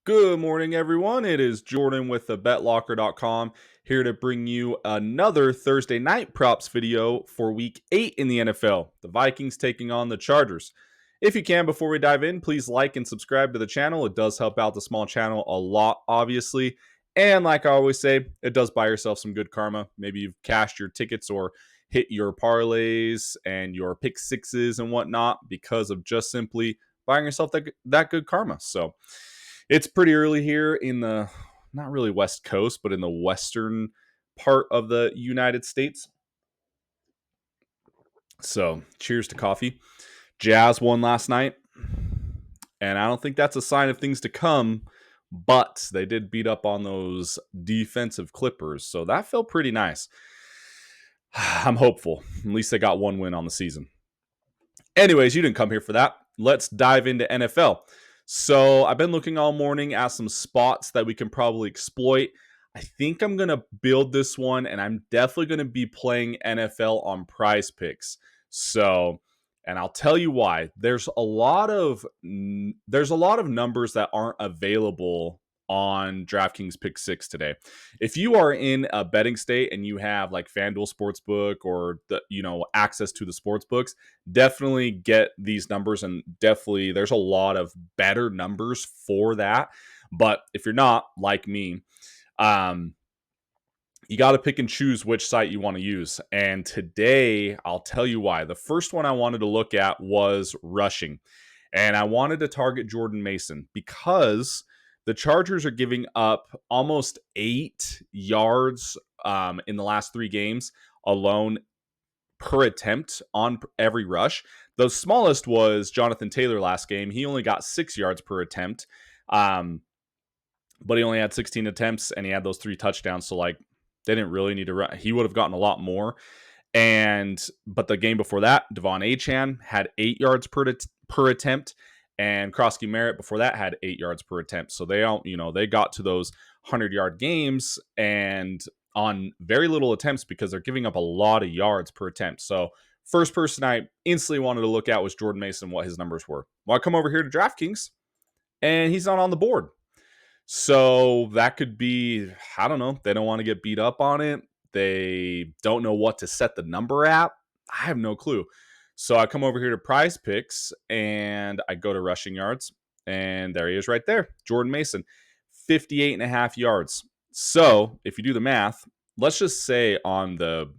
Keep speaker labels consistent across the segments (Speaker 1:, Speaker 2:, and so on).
Speaker 1: Good morning, everyone. It is Jordan with the BetLocker.com here to bring you another Thursday night props video for Week 8 in the NFL. The Vikings taking on the Chargers. If you can, before we dive in, please like and subscribe to the channel. It does help out the small channel a lot, obviously. And like I always say, it does buy yourself some good karma. Maybe you've cashed your tickets or hit your parlays and your pick sixes and whatnot because of just simply buying yourself that good karma. So it's pretty early here in the, not really West Coast, but in the western part of the United States. So cheers to coffee. Jazz won last night, and I don't think that's a sign of things to come, but they did beat up on those defensive Clippers, so that felt pretty nice. I'm hopeful. At least they got one win on the season. Anyways, you didn't come here for that. Let's dive into NFL. So I've been looking all morning at some spots that we can probably exploit. I think I'm going to build this one, and I'm definitely going to be playing NFL on Prize Picks. So, and I'll tell you why. There's a lot of numbers that aren't available on DraftKings Pick 6 today. If you are in a betting state and you have like FanDuel Sportsbook or access to the sports books, definitely get these numbers, and definitely there's a lot of better numbers for that. But if you're not like me, you got to pick and choose which site you want to use. And today, I'll tell you why. The first one I wanted to look at was rushing. And I wanted to target Jordan Mason because the Chargers are giving up almost 8 yards in the last 3 games alone per attempt on every rush. The smallest was Jonathan Taylor last game. He only got 6 yards per attempt. But he only had 16 attempts and he had those 3 touchdowns. So like they didn't really need to run. He would have gotten a lot more. But the game before that, Devon Achane had 8 yards per attempt, and Krosky Merritt before that had 8 yards per attempt. So they got to those 100-yard games and on very little attempts because they're giving up a lot of yards per attempt. So first person I instantly wanted to look at was Jordan Mason, what his numbers were. Well, I come over here to DraftKings, and he's not on the board. So that could be, I don't know, they don't want to get beat up on it. They don't know what to set the number at. I have no clue. So I come over here to Prize Picks and I go to rushing yards, and there he is right there. Jordan Mason, 58.5 yards. So if you do the math, let's just say on the,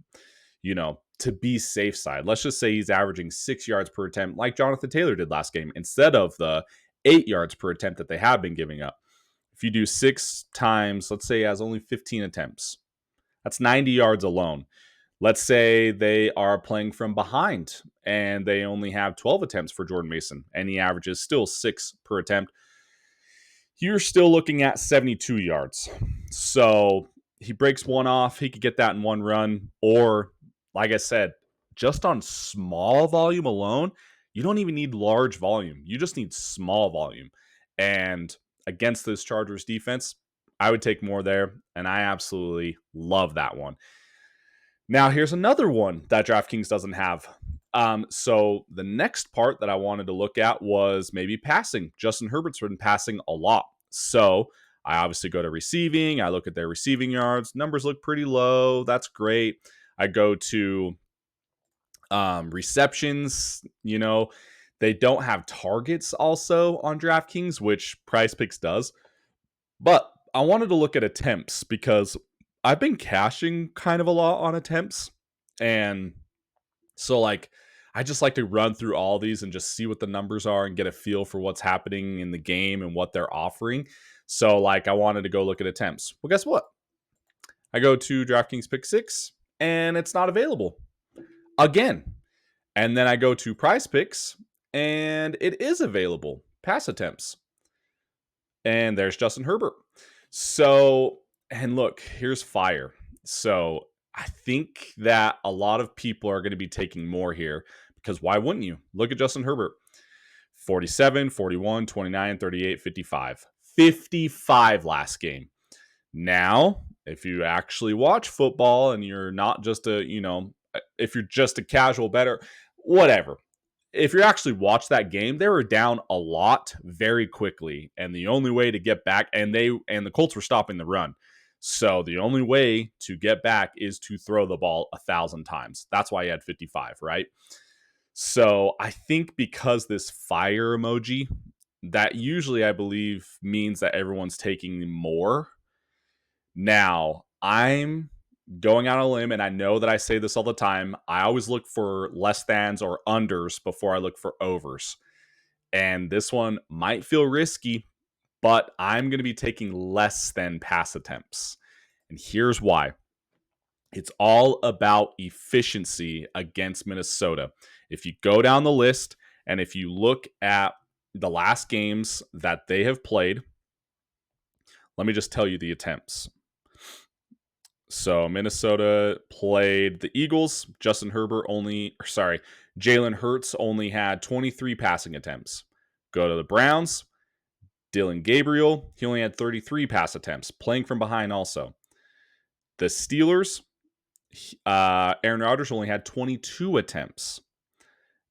Speaker 1: to be safe side, let's just say he's averaging 6 yards per attempt like Jonathan Taylor did last game instead of the 8 yards per attempt that they have been giving up. If you do 6 times, let's say he has only 15 attempts, that's 90 yards alone. Let's say they are playing from behind and they only have 12 attempts for Jordan Mason and he averages still 6 per attempt. You're still looking at 72 yards. So he breaks one off. He could get that in one run. Or, like I said, just on small volume alone, you don't even need large volume. You just need small volume. And against this Chargers defense, I would take more there, and I absolutely love that one. Now, here's another one that DraftKings doesn't have. So the next part that I wanted to look at was maybe passing. Justin Herbert's been passing a lot. So I obviously go to receiving. I look at their receiving yards. Numbers look pretty low. That's great. I go to receptions. They don't have targets also on DraftKings, which Prize Picks does. But I wanted to look at attempts because I've been cashing kind of a lot on attempts. And so I just like to run through all these and just see what the numbers are and get a feel for what's happening in the game and what they're offering. So I wanted to go look at attempts. Well, guess what? I go to DraftKings Pick 6 and it's not available again. And then I go to Prize Picks and it is available. Pass attempts. And there's Justin Herbert. So, and look, here's fire. So I think that a lot of people are going to be taking more here because why wouldn't you? Look at Justin Herbert. 47, 41, 29, 38, 55. 55 last game. Now, if you actually watch football and you're not just if you're just a casual bettor, whatever. if you actually watch that game, they were down a lot very quickly, and the only way to get back, and the Colts were stopping the run. So the only way to get back is to throw the ball 1,000 times. That's why he had 55, right? So I think because this fire emoji, that usually I believe means that everyone's taking more. Now, I'm going out on a limb, and I know that I say this all the time. I always look for less thans or unders before I look for overs. And this one might feel risky, but I'm going to be taking less than pass attempts. And here's why. It's all about efficiency against Minnesota. If you go down the list and if you look at the last games that they have played, let me just tell you the attempts. So Minnesota played the Eagles. Jalen Hurts only had 23 passing attempts. Go to the Browns. Dillon Gabriel, he only had 33 pass attempts, playing from behind also. The Steelers, Aaron Rodgers only had 22 attempts.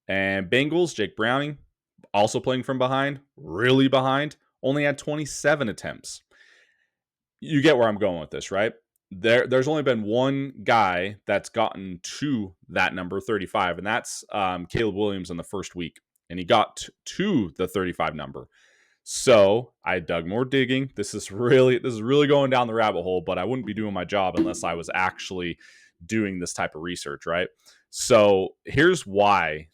Speaker 1: And Bengals, Jake Browning, also playing from behind, really behind, only had 27 attempts. You get where I'm going with this, right? There's only been one guy that's gotten to that number 35, and that's Caleb Williams in the first week, and he got to the 35 number. So I dug more digging. This is really going down the rabbit hole, but I wouldn't be doing my job unless I was actually doing this type of research, right? So here's why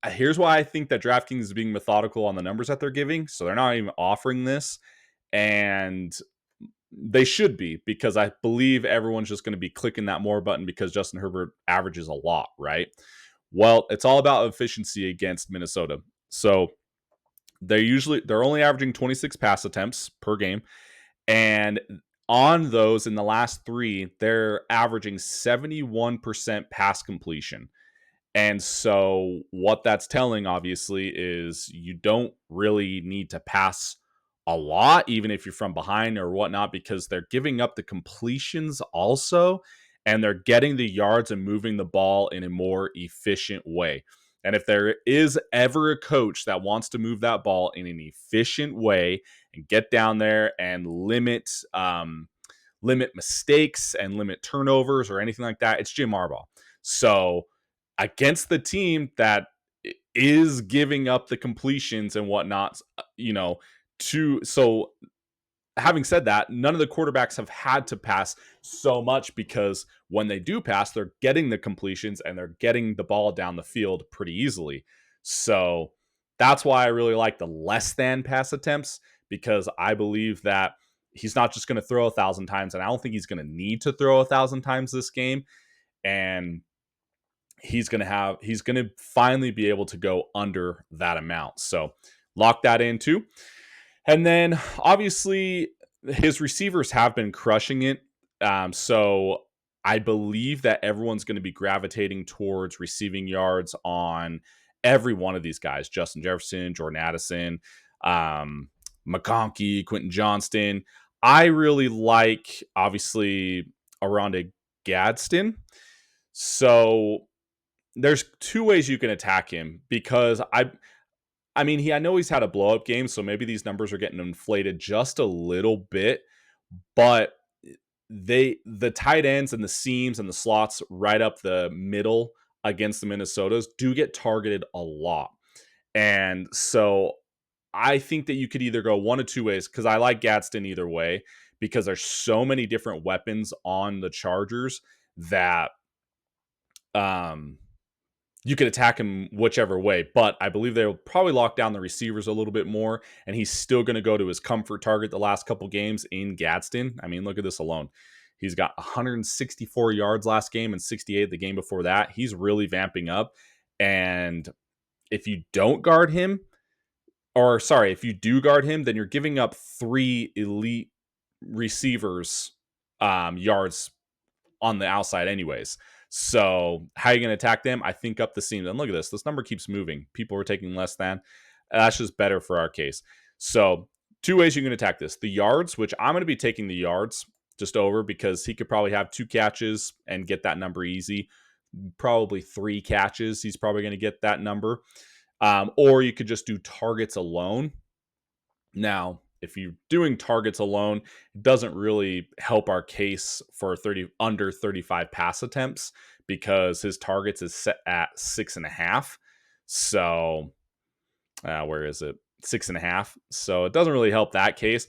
Speaker 1: I think that DraftKings is being methodical on the numbers that they're giving. So they're not even offering this, and they should be, because I believe everyone's just going to be clicking that more button because Justin Herbert averages a lot, right? Well, it's all about efficiency against Minnesota. So they're only averaging 26 pass attempts per game, and on those in the last 3, they're averaging 71% pass completion. And so what that's telling, obviously, is you don't really need to pass a lot, even if you're from behind or whatnot, because they're giving up the completions also, and they're getting the yards and moving the ball in a more efficient way. And if there is ever a coach that wants to move that ball in an efficient way and get down there and limit mistakes and limit turnovers or anything like that, it's Jim Harbaugh. So against the team that is giving up the completions and whatnot, so having said that, none of the quarterbacks have had to pass so much, because when they do pass, they're getting the completions and they're getting the ball down the field pretty easily. So that's why I really like the less than pass attempts, because I believe that he's not just going to throw 1,000 times, and I don't think he's going to need to throw 1,000 times this game. And he's going to finally be able to go under that amount. So lock that in too. And then obviously his receivers have been crushing it. So I believe that everyone's going to be gravitating towards receiving yards on every one of these guys: Justin Jefferson, Jordan Addison, McConkey, Quentin Johnston. I really like, obviously, Oronde Gadsden. So there's 2 ways you can attack him, because I know he's had a blow up game, so maybe these numbers are getting inflated just a little bit, but the tight ends and the seams and the slots right up the middle against the Minnesotas do get targeted a lot. And so I think that you could either go one of 2 ways, because I like Gadsden either way, because there's so many different weapons on the Chargers that you could attack him whichever way. But I believe they'll probably lock down the receivers a little bit more, and he's still going to go to his comfort target the last couple games in Gadsden. I mean, look at this alone. He's got 164 yards last game and 68 the game before that. He's really vamping up. And if you don't guard him, if you do guard him, then you're giving up 3 elite receivers yards on the outside anyways. So how are you going to attack them? I think up the seams. And look at this. This number keeps moving. People are taking less than. That's just better for our case. So 2 ways you can attack this. The yards, which I'm going to be taking the yards just over, because he could probably have 2 catches and get that number easy. probably 3 catches. He's probably going to get that number. Or you could just do targets alone. Now, if you're doing targets alone, it doesn't really help our case for 30 under 35 pass attempts because his targets is set at 6.5. So where is it? 6.5. So it doesn't really help that case.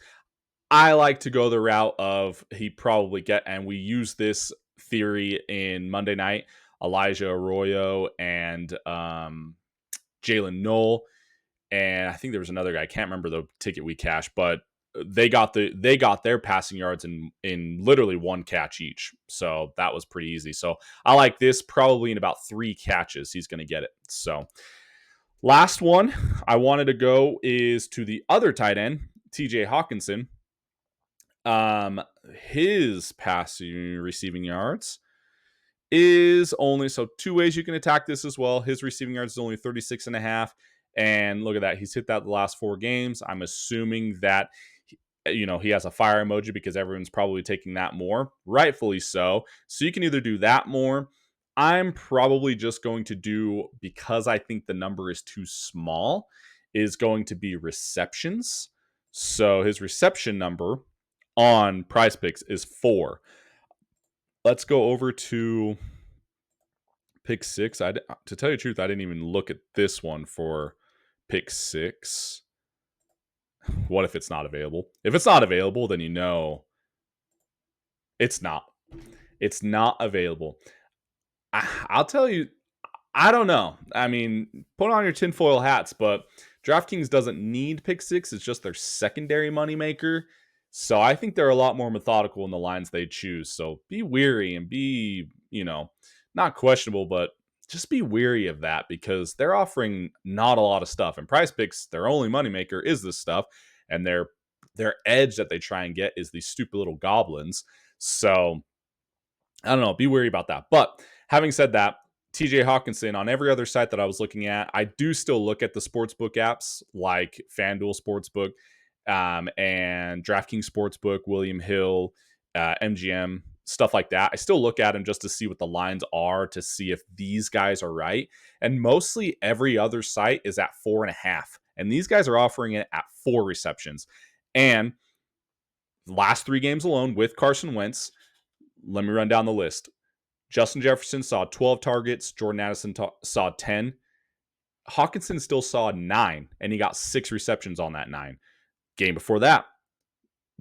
Speaker 1: I like to go the route of he probably get, and we use this theory in Monday night. Elijah Arroyo and Jalen Knoll, and I think there was another guy. I can't remember the ticket we cashed, but they got their passing yards in literally one catch each. So that was pretty easy. So I like this probably in about 3 catches he's going to get it. So last one I wanted to go is to the other tight end, TJ Hawkinson. His passing receiving yards is only, so 2 ways you can attack this as well. His receiving yards is only 36.5. And look at that. He's hit that the last 4 games. I'm assuming that, he has a fire emoji because everyone's probably taking that more. Rightfully so. So you can either do that more. I'm probably just going to do, because I think the number is too small, is going to be receptions. So his reception number on Prize Picks is 4. Let's go over to pick 6. To tell you the truth, I didn't even look at this one for pick 6. What if it's not available? If it's not available, then it's not. It's not available. I'll tell you, I don't know. I mean, put on your tinfoil hats, but DraftKings doesn't need pick 6. It's just their secondary moneymaker. So I think they're a lot more methodical in the lines they choose. So be weary and be, not questionable, but just be weary of that because they're offering not a lot of stuff. And Prize Picks, their only moneymaker is this stuff. And their edge that they try and get is these stupid little goblins. So I don't know. Be wary about that. But having said that, TJ Hawkinson, on every other site that I was looking at, I do still look at the sportsbook apps like FanDuel Sportsbook and DraftKings Sportsbook, William Hill, MGM, stuff like that. I still look at them just to see what the lines are, to see if these guys are right. And mostly every other site is at 4.5. And these guys are offering it at 4 receptions. And last 3 games alone with Carson Wentz, let me run down the list. Justin Jefferson saw 12 targets. Jordan Addison saw 10. Hawkinson still saw 9, and he got 6 receptions on that 9. Game before that,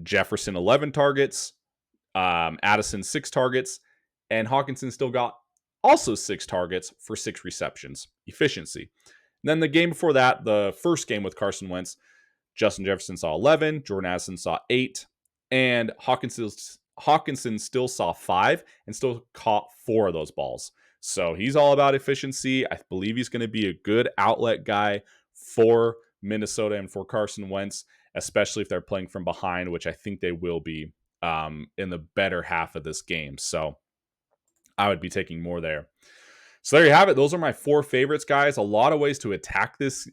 Speaker 1: Jefferson 11 targets, Addison 6 targets, and Hawkinson still got also 6 targets for 6 receptions. Efficiency. And then the game before that, the first game with Carson Wentz, Justin Jefferson saw 11, Jordan Addison saw 8, and Hawkinson still saw 5 and still caught 4 of those balls. So he's all about efficiency. I believe he's going to be a good outlet guy for Minnesota and for Carson Wentz, especially if they're playing from behind, which I think they will be in the better half of this game. So I would be taking more there. So there you have it. Those are my 4 favorites, guys. A lot of ways to attack this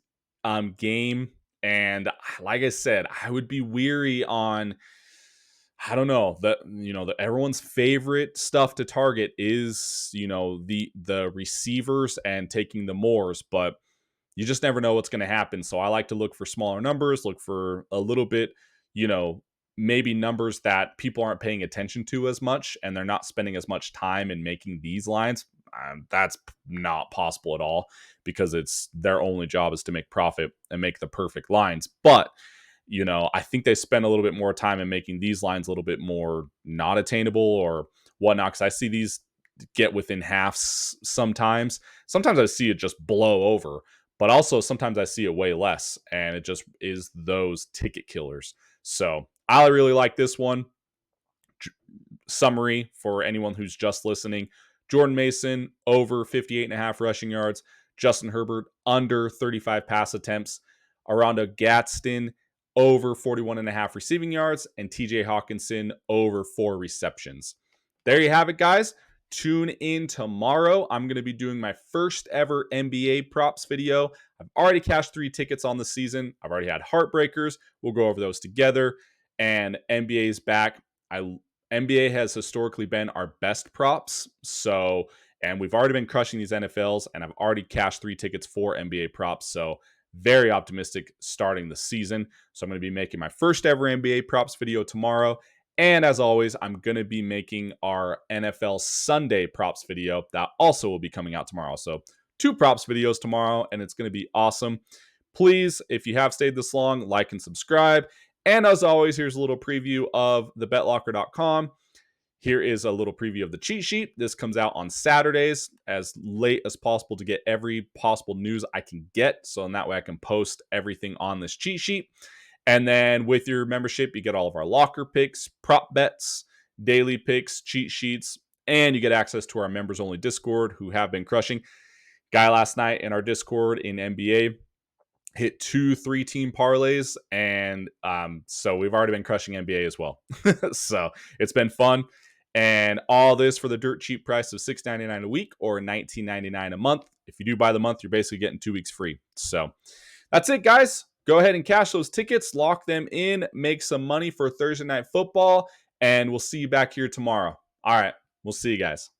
Speaker 1: game. And like I said, I would be weary on, I don't know, everyone's favorite stuff to target is, the receivers and taking the mores, but you just never know what's going to happen. So I like to look for smaller numbers, look for a little bit, maybe numbers that people aren't paying attention to as much, and they're not spending as much time in making these lines. That's not possible at all because it's their only job is to make profit and make the perfect lines. But I think they spend a little bit more time in making these lines a little bit more not attainable or whatnot. Because I see these get within halves sometimes. Sometimes I see it just blow over, but also sometimes I see it way less, and it just is those ticket killers. So I really like this one. Summary for anyone who's just listening: Jordan Mason over 58.5 rushing yards, Justin Herbert under 35 pass attempts, Aranda Gadsden over 41.5 receiving yards, and TJ Hawkinson over 4 receptions. There you have it, guys. Tune in tomorrow. I'm going to be doing my first ever NBA props video. I've already cashed 3 tickets on the season. I've already had heartbreakers. We'll go over those together. And NBA's back. NBA has historically been our best props. So And we've already been crushing these NFLs, and I've already cashed 3 tickets for NBA props. So very optimistic starting the season. So I'm going to be making my first ever NBA props video tomorrow. And as always, I'm going to be making our NFL Sunday props video that also will be coming out tomorrow. So 2 props videos tomorrow, and it's going to be awesome. Please, if you have stayed this long, like and subscribe. And as always, here's a little preview of the betlocker.com. Here is a little preview of the cheat sheet. This comes out on Saturdays as late as possible to get every possible news I can get. So in that way I can post everything on this cheat sheet. And then with your membership, you get all of our locker picks, prop bets, daily picks, cheat sheets, and you get access to our members only Discord who have been crushing. Guy last night in our Discord in NBA hit 2 3-team parlays, and so we've already been crushing NBA as well. So it's been fun, and all this for the dirt cheap price of $6.99 a week or $19.99 a month. If you do buy the month, you're basically getting 2 weeks free. So that's it, guys. Go ahead and cash those tickets, lock them in, make some money for Thursday Night Football, and we'll see you back here tomorrow. All right, we'll see you guys.